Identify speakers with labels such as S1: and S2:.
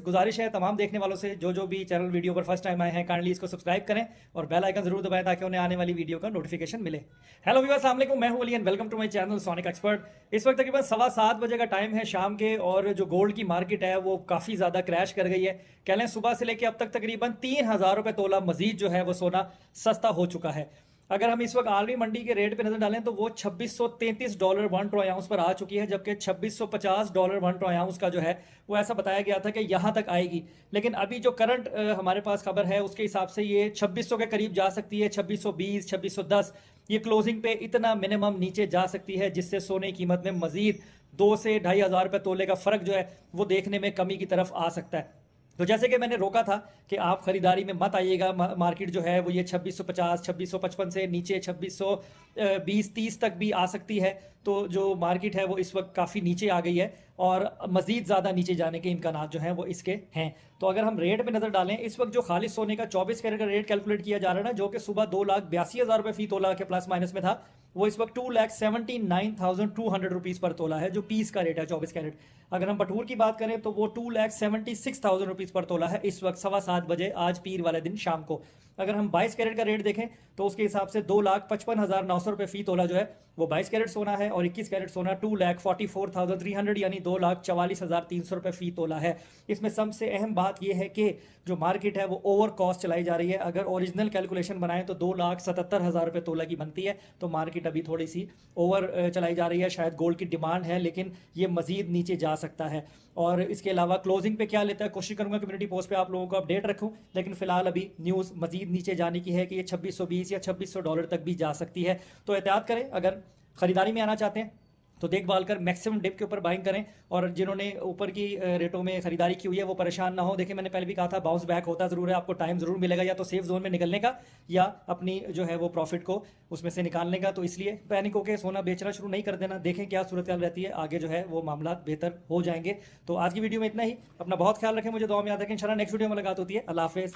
S1: गुजारिश है तमाम देखने वालों से, जो भी चैनल वीडियो पर फर्स्ट टाइम आए हैं काइंडली इसको सब्सक्राइब करें और बेल आइकन जरूर दबाएं ताकि उन्हें आने वाली वीडियो का नोटिफिकेशन मिले। हेलो व्यूअर्स, अस्सलाम वालेकुम, मैं हूं Ali and welcome to my channel sonic expert. इस वक्त तकरीबन 7:15 बजे का टाइम है शाम के, और जो गोल्ड की मार्केट है वो काफ़ी ज़्यादा क्रैश कर गई है। कह लें सुबह से लेकर अब तक तकरीबन 3,000 रुपये तोला मजीद जो है वो सोना सस्ता हो चुका है। अगर हम इस वक्त आलमी मंडी के रेट पे नजर डालें तो वो $2633 1 ट्रो आउंस पर आ चुकी है, जबकि $2650 1 ट्रो आउंस का जो है वो ऐसा बताया गया था कि यहाँ तक आएगी। लेकिन अभी जो करंट हमारे पास खबर है उसके हिसाब से ये 2600 के करीब जा सकती है, 2620 2610 ये क्लोजिंग पे इतना मिनिमम नीचे जा सकती है, जिससे सोने की कीमत में मजीद 2 से 2,500 रुपये तोले का फ़र्क जो है वो देखने में कमी की तरफ आ सकता है। तो जैसे कि मैंने रोका था कि आप खरीदारी में मत आइएगा, मार्केट जो है वो ये 2650 2655 से नीचे 2620 30 तक भी आ सकती है। तो जो मार्केट है वो इस वक्त काफ़ी नीचे आ गई है और मज़ीद ज़्यादा नीचे जाने के इम्कानात जो हैं वो इसके हैं। तो अगर हम रेट पे नज़र डालें, इस वक्त जो खालिस सोने का 24 कैरेट का रेट कैलकुलेट किया जा रहा है ना, जो कि सुबह 2,82,000 रुपये फी तोला के प्लस माइनस में था, वो इस वक्त 2,79,200 रुपीज़ पर तोला है, जो पीस का रेट है 24 कैरेट। अगर हम बटूर की बात करें तो वो 2,76,000 रुपीज़ पर तोला है इस वक्त 7:15 बजे आज पीर वाले दिन शाम को। अगर हम 22 कैरेट का रेट देखें तो उसके हिसाब से 2,55,900 रुपये फी तोला जो है वो 22 कैरेट सोना है, और 21 कैरेट सोना 2,44,300 यानी 2,44,300 रुपये फी तोला है। इसमें सबसे अहम बात यह है कि जो मार्केट है वो ओवर कॉस्ट चलाई जा रही है। अगर ओरिजिनल कैलकुलेशन बनाएं तो 2,77,000 रुपये तोला की बनती है, तो मार्केट अभी थोड़ी सी ओवर चलाई जा रही है। शायद गोल्ड की डिमांड है लेकिन ये मजीद नीचे जा सकता है। और इसके अलावा क्लोजिंग पे क्या लेता है कोशिश करूंगा कम्युनिटी पोस्ट पे आप लोगों को अपडेट रखूं, लेकिन फिलहाल अभी न्यूज़ मजीद नीचे जाने की है कि ये $2620 या $2600 तक भी जा सकती है। तो एहतियात करें, अगर खरीदारी में आना चाहते हैं तो देखभाल कर मैक्सिमम डिप के ऊपर बाइंग करें, और जिन्होंने ऊपर की रेटों में खरीदारी की हुई है वो परेशान ना हो। देखिए मैंने पहले भी कहा था बाउंस बैक होता ज़रूर है, आपको टाइम ज़रूर मिलेगा या तो सेफ जोन में निकलने का या अपनी जो है वो प्रॉफिट को उसमें से निकालने का। तो इसलिए पैनिक होकर सोना बेचना शुरू नहीं कर देना, देखें क्या सूरत हाल रहती है, आगे जो है वो मामला बेहतर हो जाएंगे। तो आज की वीडियो में इतना ही, अपना बहुत ख्याल रखें, मुझे दुआ में याद रखें। इंशाल्लाह नेक्स्ट वीडियो में मुलाकात होती है। अल्लाह हाफिज़।